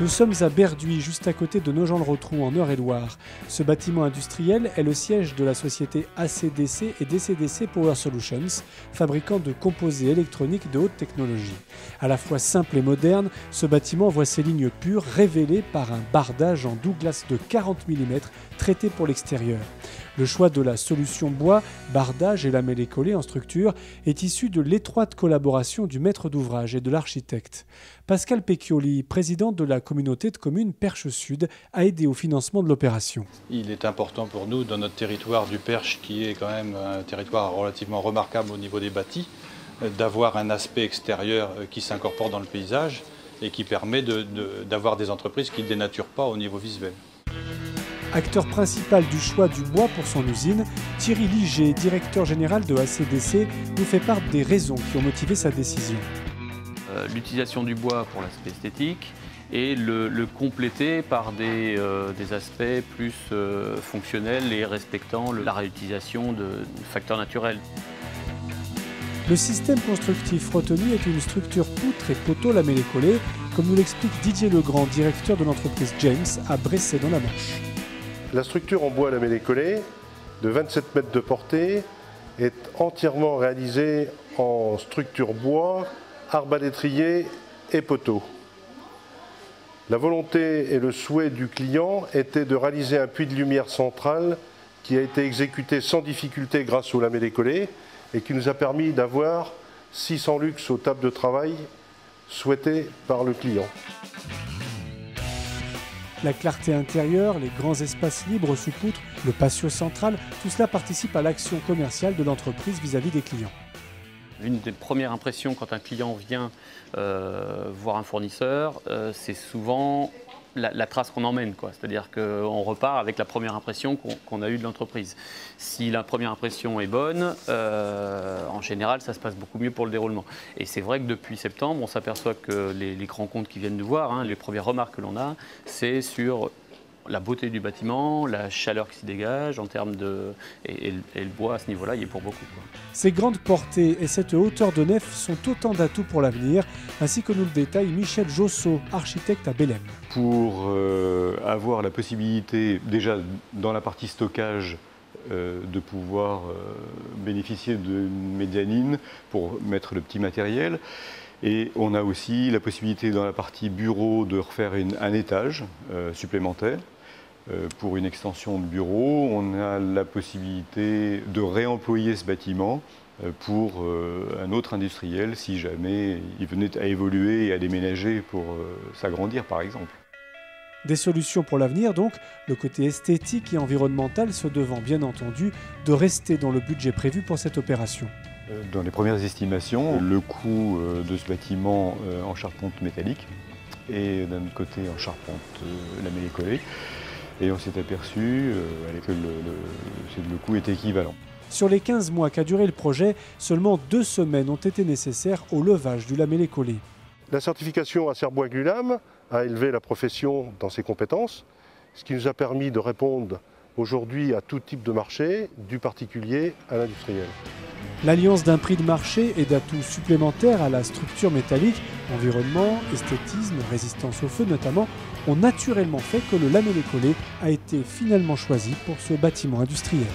Nous sommes à Berduy, juste à côté de Nogent-le-Rotrou, en Eure-et-Loir. Ce bâtiment industriel est le siège de la société ACDC et DCDC Power Solutions, fabricant de composés électroniques de haute technologie. À la fois simple et moderne, ce bâtiment voit ses lignes pures révélées par un bardage en Douglas de 40 mm traité pour l'extérieur. Le choix de la solution bois, bardage et lamellé collé en structure est issu de l'étroite collaboration du maître d'ouvrage et de l'architecte. Pascal Pecchioli, président de la communauté de communes Perche Sud, a aidé au financement de l'opération. Il est important pour nous, dans notre territoire du Perche, qui est quand même un territoire relativement remarquable au niveau des bâtis, d'avoir un aspect extérieur qui s'incorpore dans le paysage et qui permet d'avoir des entreprises qui ne dénaturent pas au niveau visuel. Acteur principal du choix du bois pour son usine, Thierry Liger, directeur général de ACDC, nous fait part des raisons qui ont motivé sa décision. L'utilisation du bois pour l'aspect esthétique et le compléter par des aspects plus fonctionnels et respectant la réutilisation de facteurs naturels. Le système constructif retenu est une structure poutre et poteau lamellé collé, comme nous l'explique Didier Legrand, directeur de l'entreprise James à Bressay dans la Manche. La structure en bois lamellé collé de 27 mètres de portée est entièrement réalisée en structure bois, arbalétrier et poteau. La volonté et le souhait du client était de réaliser un puits de lumière central qui a été exécuté sans difficulté grâce au lamellé collé et qui nous a permis d'avoir 600 lux aux tables de travail souhaitées par le client. La clarté intérieure, les grands espaces libres sous poutre, le patio central, tout cela participe à l'action commerciale de l'entreprise vis-à-vis des clients. Une des premières impressions quand un client vient voir un fournisseur, c'est souvent la trace qu'on emmène, c'est-à-dire qu'on repart avec la première impression qu'on a eue de l'entreprise. Si la première impression est bonne, en général, ça se passe beaucoup mieux pour le déroulement. Et c'est vrai que depuis septembre, on s'aperçoit que les grands comptes qui viennent nous voir, les premières remarques que l'on a, c'est sur la beauté du bâtiment, la chaleur qui s'y dégage en termes de... Et le bois, à ce niveau-là, il est pour beaucoup. Ces grandes portées et cette hauteur de nef sont autant d'atouts pour l'avenir, ainsi que nous le détaille Michel Jossot, architecte à Bélem. Pour avoir la possibilité, déjà dans la partie stockage, de pouvoir bénéficier d'une médianine pour mettre le petit matériel. Et on a aussi la possibilité dans la partie bureau de refaire un étage supplémentaire. Pour une extension de bureau, on a la possibilité de réemployer ce bâtiment pour un autre industriel si jamais il venait à évoluer et à déménager pour s'agrandir par exemple. Des solutions pour l'avenir donc, le côté esthétique et environnemental se devant bien entendu de rester dans le budget prévu pour cette opération. Dans les premières estimations, le coût de ce bâtiment en charpente métallique et d'un autre côté en charpente lamellé collé. Et on s'est aperçu que le coût était équivalent. Sur les 15 mois qu'a duré le projet, seulement 2 semaines ont été nécessaires au levage du lamellé collé. La certification Acerbois Glulam a élevé la profession dans ses compétences, ce qui nous a permis de répondre aujourd'hui à tout type de marché, du particulier à l'industriel. L'alliance d'un prix de marché et d'atouts supplémentaires à la structure métallique, environnement, esthétisme, résistance au feu notamment, ont naturellement fait que le lamellé collé a été finalement choisi pour ce bâtiment industriel.